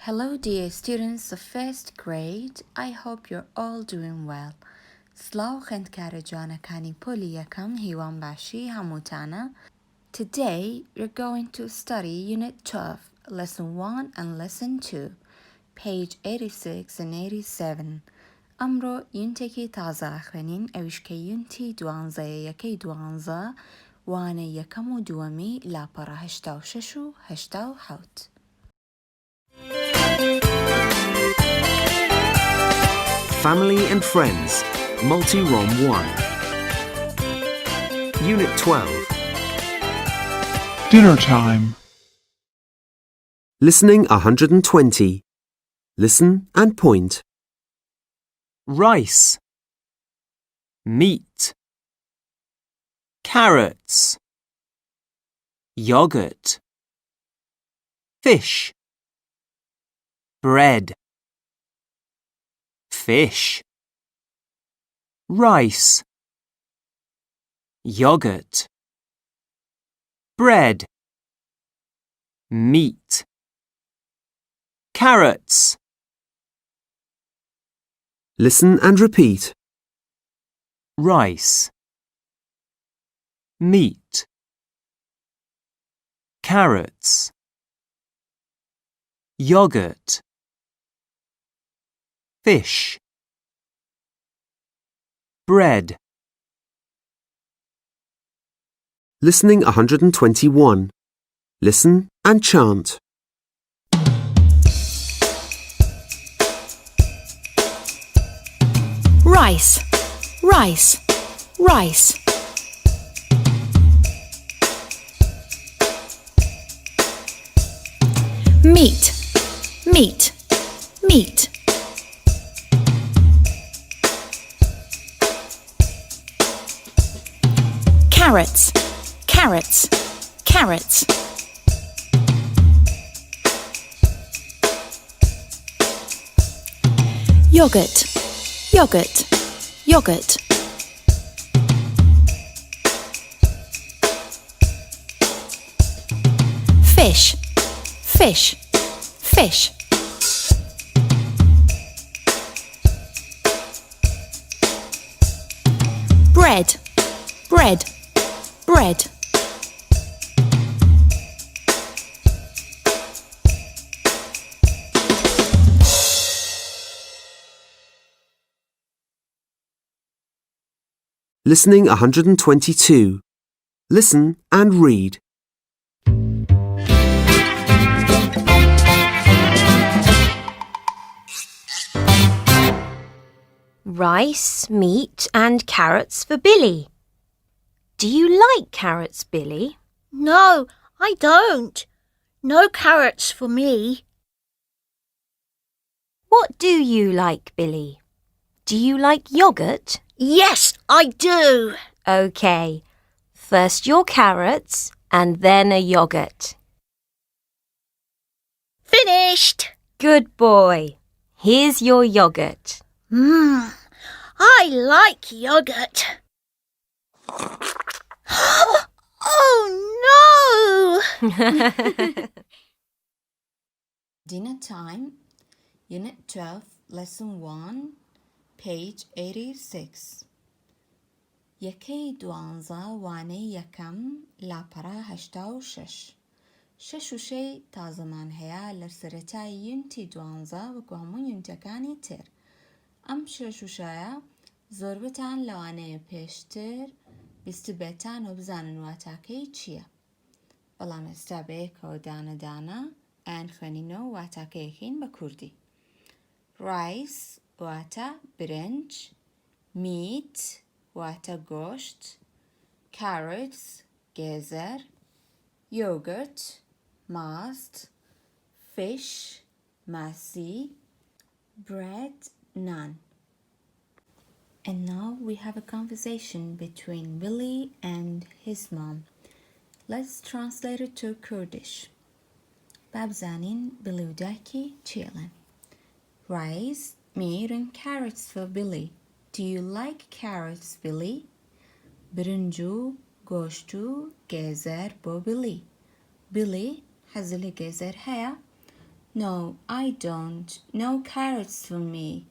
Hello dear students of first grade. I hope you're all doing well. سلااو خوێندکارە جوانەکانی پۆلی یەکەم هیوان باشی هەمووتانە. Today we're going to study Unit 12, Lesson 1 and Lesson 2, page 86 and 87. ئەمڕۆ یونتێکی تازە خوێنین ئەویشکە یونتی دوانزەیە یەکەی دوانزە وانە یەکەم و دووەمی لاپەڕە 86 و 87. Family and Friends, Multi-ROM 1. Unit 12. Dinner time. Listening 120. Listen and point. Rice, meat, carrots, yogurt, fish, bread, fish, rice, yogurt, bread, meat, carrots. Listen and repeat. Rice, meat, carrots, yogurt, fish, bread. Listening 121. Listen and chant. Rice, rice, rice. Meat, meat, meat. Carrots, carrots, carrots. Yogurt, yogurt, yogurt. Fish, fish, fish. Bread, bread, bread. Listening 122. Listen and read. Rice, meat and carrots for Billy. Do you like carrots, Billy? No, I don't. No carrots for me. What do you like, Billy? Do you like yogurt? Yes, I do. OK. First your carrots and then a yogurt. Finished. Good boy. Here's your yogurt. I like yogurt. Oh no! Dinner time, Unit 12, Lesson 1, page 86. یەکەی دوانزە وانەی یەکەم لاپەڕە 86. 6 و 6 تازەمان هەیە لە سەرەتای یونتی دوانزە وەکو هەموو یونتەکانی تر. ئەم 6 و 6 زۆربەتان لەوانەیە پێشتر بیست بێتان و بزانن واتاکەی چییە. بەڵام ئێستا بەیەکەوە دانەدانە ئەیان خوێنینەوە واتاکەیەکەین بە کوردی. Rice واتە برنج، meat واتە گۆشت، carrots گێزەر، yogurt ماست، fish ماسی، bread naan. And now we have a conversation between Billy and his mom. Let's translate it to Kurdish. بابزانين Billy و دایکی چێڵن. Rice, meat and carrots for Billy. Do you like carrots, Billy? برنج و گۆشت و گێزەر بۆ Billy. Billy حەزی لە گێزەر هەیە؟ No, I don't. No carrots for me.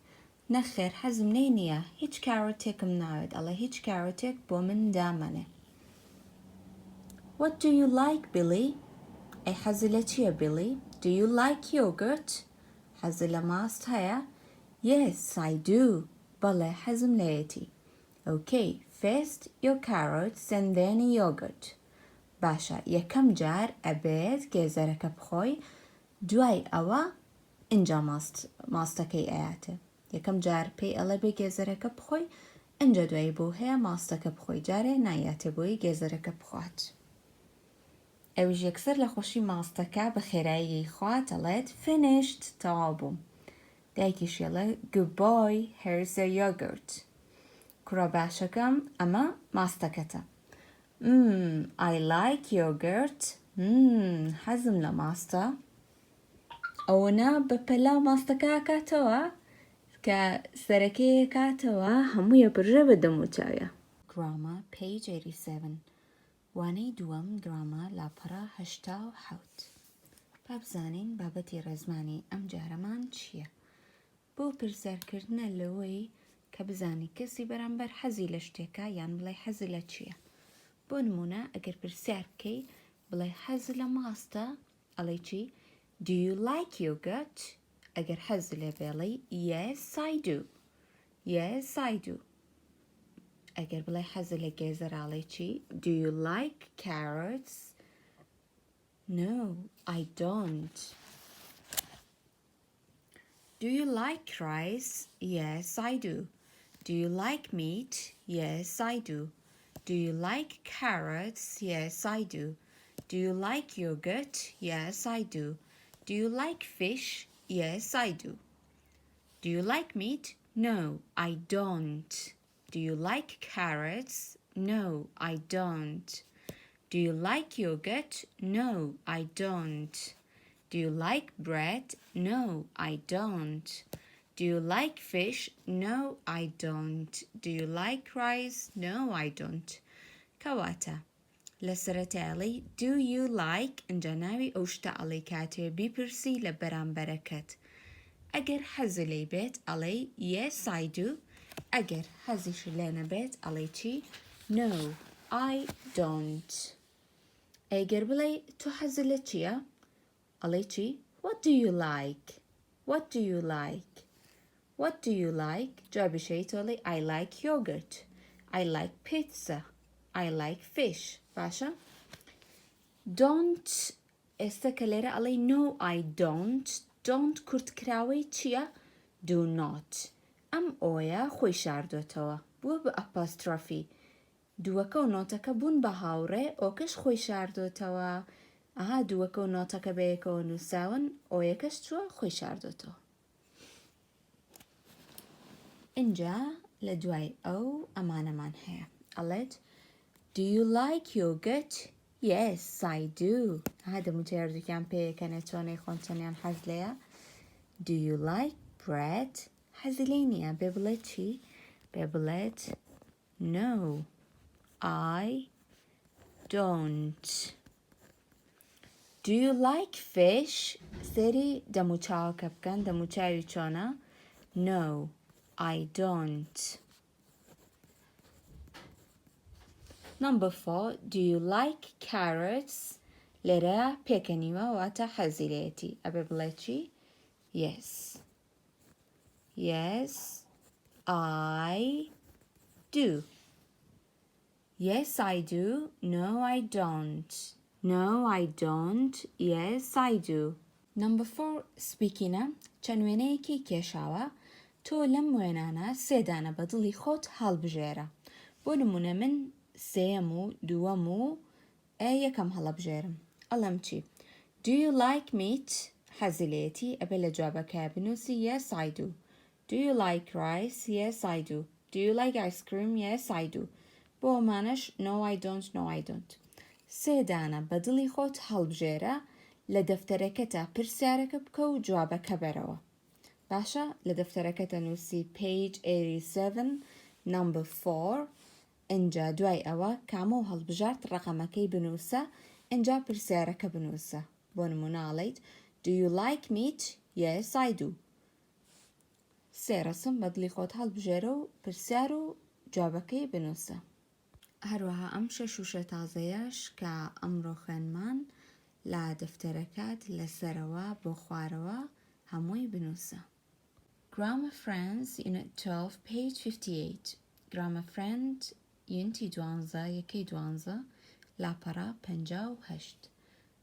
نخير حزم نينيا هيج كارتك مناود الله هيج كارتك بومن دامنه. What do you like, Billy? أي حزلت يا Billy. Do you like yogurt? حزل ماست هيا. Yes, I do. بله حزم ليتي. Okay, first your carrots and then yogurt. باشا يكم جار أبيت جزرك بخوي دوای ئەوە اینجا ماستەکەی ئاەتێ یەکەم جار پێی ئەڵێ بێ گێزەرەکە بخۆی اینجا دوای بۆ هەیە ماستەکە بخۆی جارێ نایاتێ بۆی گێزەرەکە بخوات ئەویش یەکسەر لە خۆشی ماستەکە بە خێرایی خوات ئەڵێت finished تەواو بووم دایکیش ئەڵێ goodbye here's a yogurt کوڕە باشەکەم ئەمە ماستەکەتە I like yogurt حەزم لە ماستە ئەوەنە بە پەلا ماستەکە کاتەوە کە سەرەکەی کاتەوە هەموویە بڕێ بە دەموچاویە. Grammar page 87 وانەی دووەم گرامە لاپەڕە 87 با بزانین بابەتی ڕێزمانی ئەم جارەمان چییە؟ بۆ پرسیارکردنە لەوەی کە بزانی کەسی بەرامبەر حەزی لە شتێکە یان بڵێ حەزی لە چییە؟ بۆ نمونە ئەگەر پرسیار بکەی بڵێ حەز لە ماستە ئەڵێ چی؟ Do you like yogurt? ئەگەر حەز لێ بێڵی Yes, I do. Yes, I do. ئەگەر بڵێ حەز لە گێزەراڵی چی Do you like carrots? No, I don't. Do you like rice? Yes, I do. Do you like meat? Yes, I do. Do you like carrots? Yes, I do. Do you like yogurt? Yes, I do. Do you like fish? Yes, I do. Do you like meat? No, I don't. Do you like carrots? No, I don't. Do you like yogurt? No, I don't. Do you like bread? No, I don't. Do you like fish? No, I don't. Do you like rice? No, I don't. Kawata. لسرتالي do you like اینجا ناوی ئەوشتە ئەڵێ کاتێ بیپرسی لە بەرامبەرەکەت ئەگەر حەزی لێ بێت ئەڵێ yes I do ئەگەر حەزیش لێ نەبێت ئەڵێ چی no I don't ئەگەر بڵێ تۆ حەزی لە چییە ئەڵێ چی what do you like what do you like what do you like جوابشەی تۆڵێ I like yogurt I like pizza I like fish باشە don't ئێستا کە لێرە ئەڵێ no I don't کورتکراوەی چییە do not ئەم ئۆیە خۆی شاردۆتەوە بووە بە ئەپۆسترۆفی دووەکە و نۆتەکە بوون بە هاوڕێ ئۆکەش خۆی شاردۆتەوە ئاها دووەکە و نۆتەکە بەیەکەوە نووساون ئۆیەکەش چووە خۆی شاردۆتەوە اینجا لە دوای ئەو ئەمانەمان هەیە ئەڵێت Do you like yogurt? Yes, I do. هذا مجرد كان بيه كانت وانا يخون تانيان حزليا. Do you like bread? حزلينيا ببلتشي ببلت No, I don't. Do you like fish? سري دموچاو كبكن دموچاوي چونا No, I don't. Number 4. Do you like carrots? لرا بيكنيوا واتا حزيليتي أبي بلاتشي Yes. Yes, I do. Yes, I do. No, I don't. No, I don't. Yes, I do. Number 4. Speaking چنوێنەیەکی کێشاوە تۆ لەم وێنانە سێدانە بەدڵی خۆت هەڵبژێرە بۆ نمونە من سێم و دووەم و یەکەم هەڵەبژێرم ئەڵەم چی Do you like meat? حەزیلێتی ئەبێ لە جوابەکە بنووسی Yes, I do. Do you like rice? Yes, I do. Do you like ice cream? Yes, I do. بۆ ئەمانەش No, I don't. No, I don't. سێدانە بەدڵی خۆت هەڵبژێرە لە دەفتەرەکەتە پرسیارەکە بکە و جوابەکە بەرەوە باشە لە دەفتەرەکەتە نووسی page 87 number 4 اینجا دوای ئەوە کامە و هەڵبژارت ڕقەمەکەی بنووسە اینجا پرسیارەکە بنووسە بۆ نموناڵیت Do you like meat? Yes, I do. سێ ڕسم بەدڵی خۆت هەڵبژێرە و پرسیار و جوابەکەی بنووسە. هەروەها ئەم شەش وشە تازەیەش کە ئەمڕۆ خوێنمان لا دەفتەرەکەت لەسەرەوە بۆ خوارەوە هەمووی بنووسە. Grammar Friends Unit 12 page 58 Grammar Friend Unity 12 یەکەی 12 لاپەڕە 58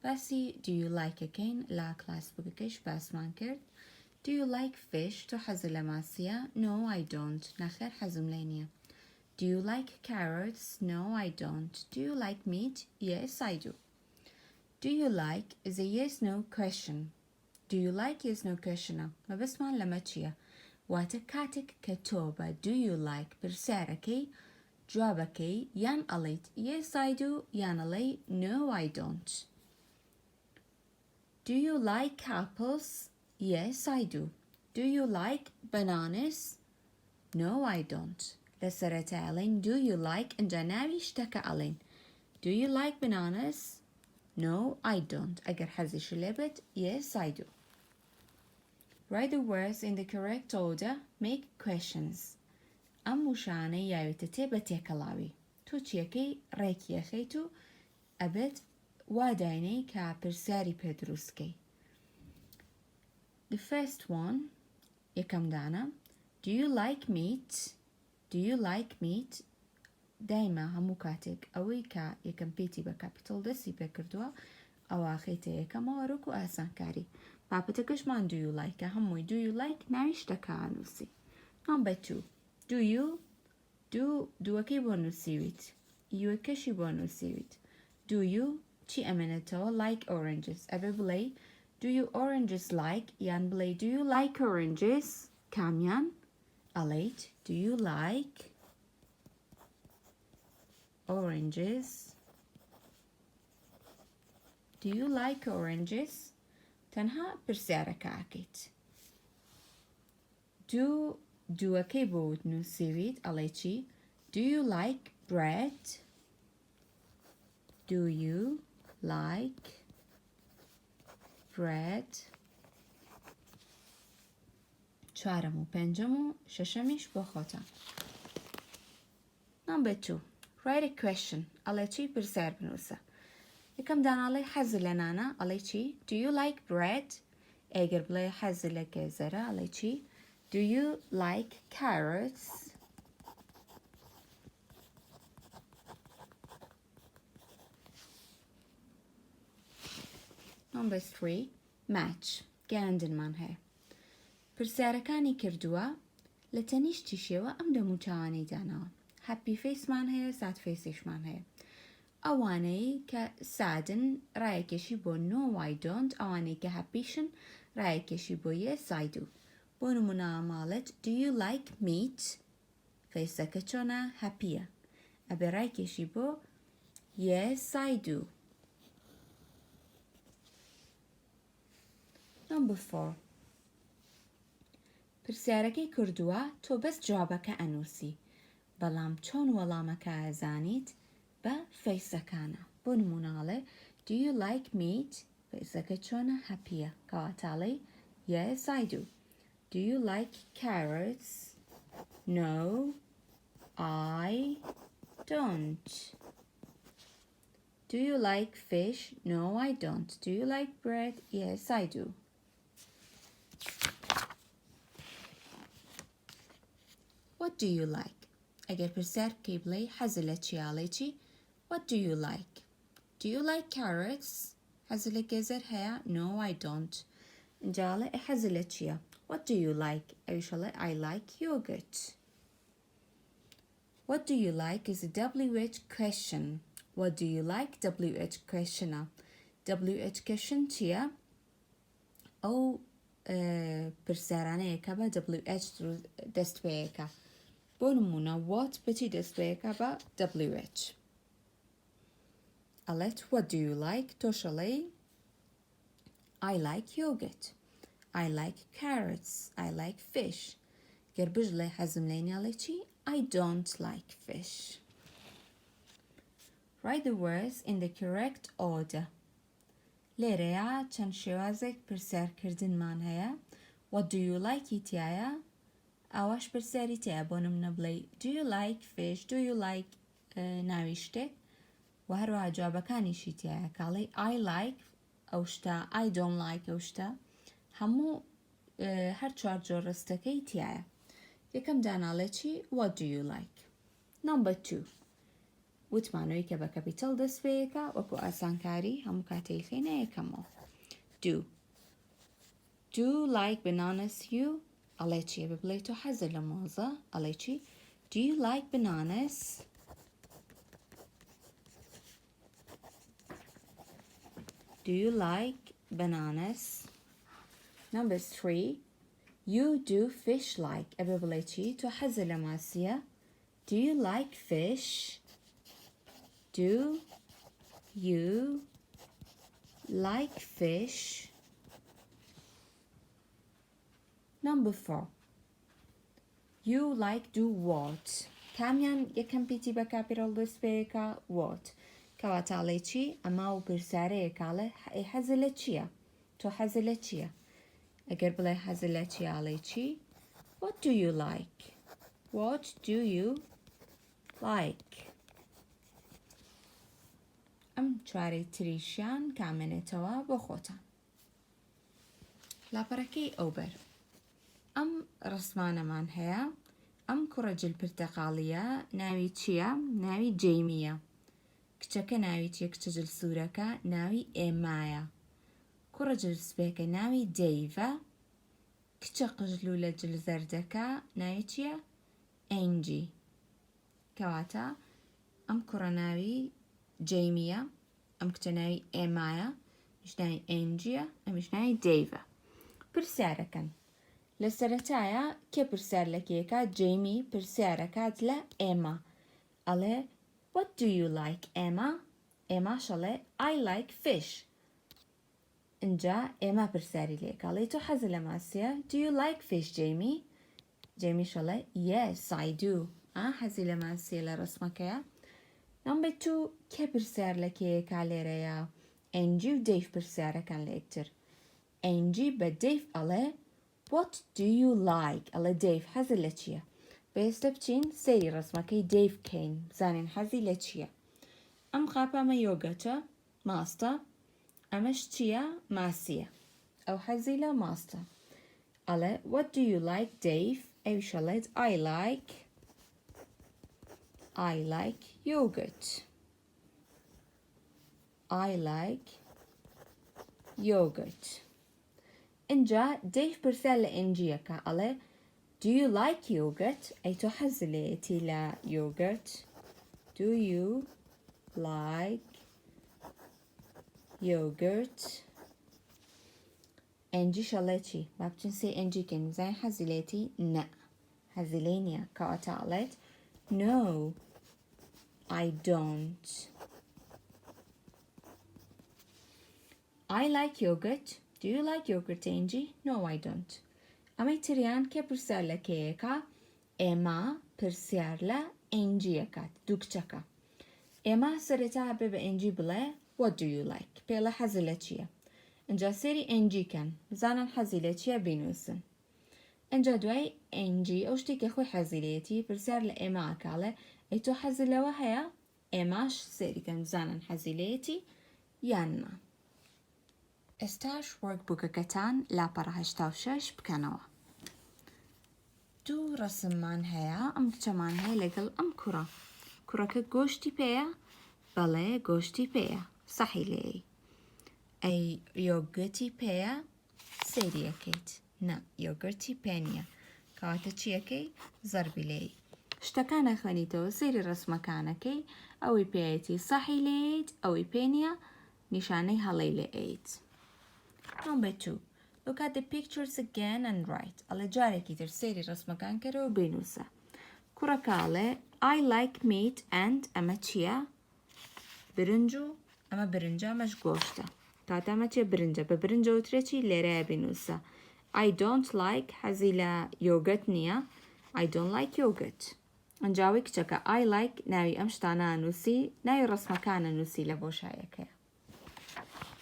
باسی Do you like ئەکەین لا کلاسبوکەکەیش باسمان کرد. Do you like fish؟ تۆ حەزت لە ماسیە؟ No, I don't. نەخێر حەزم لێ نییە. Do you like carrots? No, I don't. Do you like meat? Yes, I do. Do you like is a yes-no question. Do you like yes-no question? ما بسمان لما چیە؟ واتە کاتێک کە تۆ بە do you like پرسیارەکەی جوابەکەی یان ئەڵێیت yes, I do یان ئەڵێی no, I don't. Do you like apples? Yes, I do. Do you like bananas? No, I don't. لسرەتا ئەڵێن do you like ئەنجا ناوی شتەکە ئەڵێن Do you like bananas? No, I don't. ئەگەر حەزیش لێبێت yes, I do. Write the words in the correct order. Make questions. ئەم وشانە یاوێتە تێ بە تێکەڵاوی. تۆ چیەکەی ڕێکیەخەیت و ئەبێت وا داینەی کە پرسیاری پێ دروستکەی. The first one یەکەم دانە Do you like meat? Do you like meat? دایما هەموو کاتێک ئەوەی کە یەکەم پێیتی بە کاپیتڵ دەستی پێ کردووە ئەوە خەیتە یەکەمەوە ڕووک و ئاسانکاری. پاپەتەکەشمان do you like هەمووی do you like ناوی شتەکە نووسی. Number 2 Do you دووەکەی بۆ نووسیویت یوەکەشی بۆ نووسیویت. Do you چی ئەمێنێتەوە like oranges ئەبێ بڵێ Do you oranges like یان بڵێ Do you like oranges کامیان ئەڵێیت Do you like oranges? Do you like oranges? تەنها پرسیارەکە ئەکەیت. دووەکەی بۆ نووسیویت ئەڵێ چی Do you like bread? Do you like bread? چوارەم و پێنجەم و شەشەمیش بۆ خۆتە. Number 2 Write a question. ئەڵێ چی پرسیار بنووسە. یەکەم داناڵێ حەز لە نانە ئەڵێ چی Do you like bread? ئەگەر بڵێ حەز لە گێزەرە ئەڵێ چی Do you like carrots? Number 3 Match. گەیاندنمان هەیە. پرسیارەکانی کردووە لە تەنیشتی شێوە ئەم دەموچاوانەی داناوە. هەپی فیسمان هەیە ساد فیسیشمان هەیە. ئەوانەی کە سادن ڕایەکێشی بۆ no I don't ئەوانەی کە هەپیشن ڕایەکێشی بۆ yes I do. بۆ نمونە ماڵێت Do you like meat? فیسەکە چۆنە هەپیە ئەبێ ڕایەکێشی بۆ yes I do. Number 4 پرسیارەکەی کردووە تۆ بەس جوابەکە ئەنووسی بەڵام چۆن وەڵامەکە ئەزانیت بە فیسەکانە. بۆ نموناڵێ Do you like meat? فیسەکە چۆنە هەپیە کەواتاڵێ Yes, I do. Do you like carrots? No, I don't. Do you like fish? No, I don't. Do you like bread? Yes, I do. What do you like? ئەگەر پرسیار بکەی بڵێ حەزت لە چیاڵێ چی What do you like? Do you like carrots? حەزت لە گێزەر هەیە No, I don't. ئەنجاڵێ حەزت لە چیە What do you like? ئەویشەڵێ I like yogurt. What do you like is a WH question. What do you like? WH questionە. WH question چیە؟ ئەو پرسیارانەیە کە بە WH دەست پێیەکە. بۆ نمونە what بەچی دەست پێیەکە بە WH. ئەڵێت What do you like? تۆشەڵێ I like yogurt. I like carrots. I like fish. گەر بژڵێ حەزم لێنیاڵێ چی I don't like fish. Write the words in the correct order. لێرەیە چەند شێوازێک پرسیارکردنمان هەیە. What do you like تایە؟ ئەوەش پرسیاری تایە بۆ نمونە بڵێ Do you like fish? Do you like ناوی شتێک؟ و هەروەها جوابەکانیشی تایە کاڵێ I like ئەو شتە I don't like ئەو شتە هەموو هەر چوار جۆر ڕستەکەی تایە. یەکەم داناڵێ چی؟ What do you like? Number 2 وتمانەوەی کە بە کەپیتەڵ دەست پێیەکە وەکو ئاسانکاری هەموو کاتێی خێنە یەکەمەوە. Do you like bananas you؟ ئەڵێ چیە ببڵێ تۆ حەزت لە مۆزە؟ ئەڵێ چی؟ Do you like bananas؟ Do you like bananas? Number 3 You do fish like ئەبێ بڵێ چی؟ تۆ حەزت لە ماسیە؟ Do you like fish? Do you like fish? Number 4 You like do what? کامیان یەکەم پیتی بە کاپیرۆڵ دەست پێیەکە what کەواتاڵێ چی؟ ئەما و پرسیارەیە کاڵێ حەزت لە چییە؟ تۆ حەزت لە چییە؟ ئەگەر بڵێ حەزت لە چییاڵێ چی؟ What do you like? What do you like? ئەم چوارەی تریشیان کامێنێتەوە بۆ خۆتان. لاپەرەکەی ئەوبەر ئەم ڕسمانەمان هەیە. ئەم کوڕە جل پرتەقاڵیە ناوی چییە؟ ناوی جەیمیە. کچەکە ناوی چیە؟ کچە جل سوورەکە ناوی ئێمایە. کوڕە جل سپێکە ناوی دەیڤە. کچە قژلوولە جل زەردەکە ناوی چییە؟ ئەنجی. کەواتە ئەم کوڕە ناوی جەیمیە، ئەم کچە ناوی ئێمایە، ئەمیش ناوی ئەنجیە، ئەمیش ناوی دەیڤە. پرسیارەکەن لە سەرەتایە کێ پرسیار لە کێکە؟ جەیمی پرسیارەکات لە ئێمە ئەڵێ What do you like ئێمە؟ ئێماش ئەڵێ I like fish. اینجا ئێمە پرسیاری لێکاڵێ تۆ حەزت لە ماسیە؟ Do you like fish جەیمی؟ جەیمیش ئەڵێ Yes I do. حەزی لە ماسیە لە ڕسمەکەیە. Number 2 کێ پرسیار لە کێیەکا لێرەیە؟ ئەنجی و دەیڤ پرسیارەکەن لە یەکتر. ئەنجی بە دەیڤ ئەڵێ What do you like؟ ئەڵێ دەیڤ حەزت لە چییە؟ بەێستا بچین سەیری ڕسمەکەی دەیڤ بکەین بزانین حەزی لە چییە. ئەم قاپە ئەمە یۆگەتە ماستە، ئەمەش چییە؟ ماسیە. ئەو حەزی لە ماستە. ئەڵێ What do you like دەیڤ؟ ئەویش ئەڵێت I like yogurt. I like yogurt. اینجا دەیڤ پرسیار لە ئەنجیەکە ئەڵێ Do you like yogurt؟ ئەی تۆ حەزت لێیەتی لە yogurt؟ Do you like yogurt؟ ئەنجیش ئەڵێ چی؟ با بچین سێ ئەنجی کەین بزانین حەزی لێیەتی؟ نە حەزی لێی نییە. کەواتە ئەڵێت No I don't. I like yogurt. Do you like yogurt ئەنجی؟ No I don't. ئەمەی تریان کێ پرسیار لە کێیەکە؟ ئێمە پرسیار لە ئەنجیەکات دوو کچەکە. ئێمە سەرەتا بێ بە ئەنجی بڵێ What do you like؟ پێڵە حەزت لە چییە؟ اینجا سێری ئەنجیکەن بزانن حەزی لە چییە بینووسن. اینجا دوای ئەنجی ئەو شتێکە خۆی حەزی لێتی پرسیار لە ئێمە ئاکاڵێ ئەی تۆ حەزت لەوە هەیە؟ ئێماش سێریکەن بزانن حەزی لێتی یان نا. ئێستاش وەرکبووکەکەتان لاپەڕە 86 بکەنەوە. دوو ڕسممان هەیە. ئەم کچەمان هەیە لەگەڵ ئەم کوڕە. کوڕەکە گۆشتی پێیە؟ بەڵێ گۆشتی پێیە. سەحی لێی. ئەی یۆگەتی پێیە؟ سەیری یەکەیت. نە یۆگەرتی پێ نییە. کەواتە چیەکەی؟ زەربی لێی. شتەکانە خوێنیتەوە سەیری ڕسمەکانەکەی ئەوەی پێیەتی سەحی لێیت ئەوەی پێ نییە نیشانەی هەڵەی لێ ئەیت. Number 2 Look at the pictures again and write. ئەڵێ جارێکی تر سەیری ڕسمەکان کەرەوە بینووسە. کوڕەکاڵێ I like meat and ئەمە چییە؟ برنج و ئەمە برنجە ئەمەش گۆشتە. کاتە ئەمە چێ برنجە بە برنجە وترێکی لێرەیە بینووسە. I don't like حەزی لە یۆگەت نییە. I don't like yogurt. ئەنجاوی کچەکە I like ناوی ئەم شتانە نووسی ناوی ڕسمەکانە نووسی لە بۆشایەکەیە.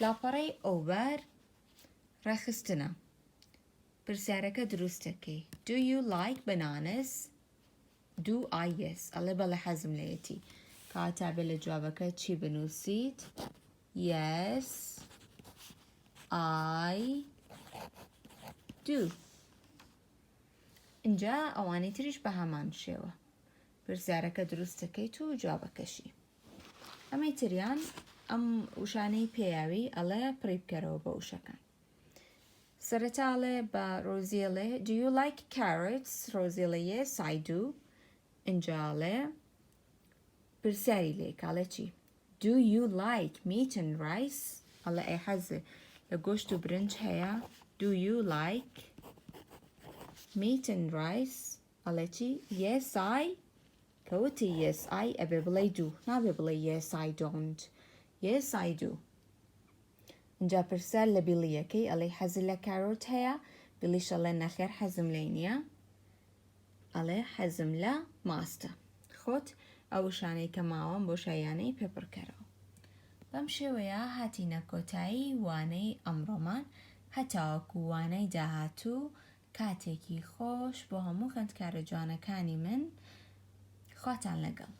لاپەڕەی ئۆڤەر ڕێخستنە. پرسیارەکە دروستەکەی. Do you like bananas? Do I yes. ئەڵێ بەڵێ حەزم لێیەتی. کاتە بێ لە جوابەکە چی بنووسیت؟ Yes, I do. اینجا ئەوانەی تریش بە هەمان شێوە. پرسیارەکە دروستەکەیت و جوابەکەشی. ئەمەی تریان ئەم وشانەی پێیاوی ئەڵێ پڕی بکەرەوە بە وشەکان. سەرەتاڵێ بە ڕۆزیێڵێ Do you like carrots? ڕۆزیێڵێ Yes, I do. اینجاڵێ پرسیاری لێ کاڵێ چی؟ Do you like meat and rice? ئەڵێ ئەی حەزێ لە گۆشت و برنج هەیە. Do you like meat and rice? ئەڵێ چی؟ Yes, I. کەوتی Yes, I ئەبێ بڵێ do. نابێ بڵێ Yes, I don't. Yes, I do. اینجا پرسیار لە بیڵیەکەی ئەڵێ حەزی لە کارۆت هەیە. بیڵیش ئەڵێ نەخێر حەزم لێ نییە. ئەڵێ حەزم لە ماستە. خۆت ئەو شانەی کە ماوەم بۆ شایانەی پێپڕکەرەوە. بەم شێوەیە هاتینە کۆتایی وانەی ئەمڕۆمان هەتاوەکو وانەی داهاتوو کاتێکی خۆش بۆ هەموو خوێندکارە جوانەکانی من خواتان لەگەڵ.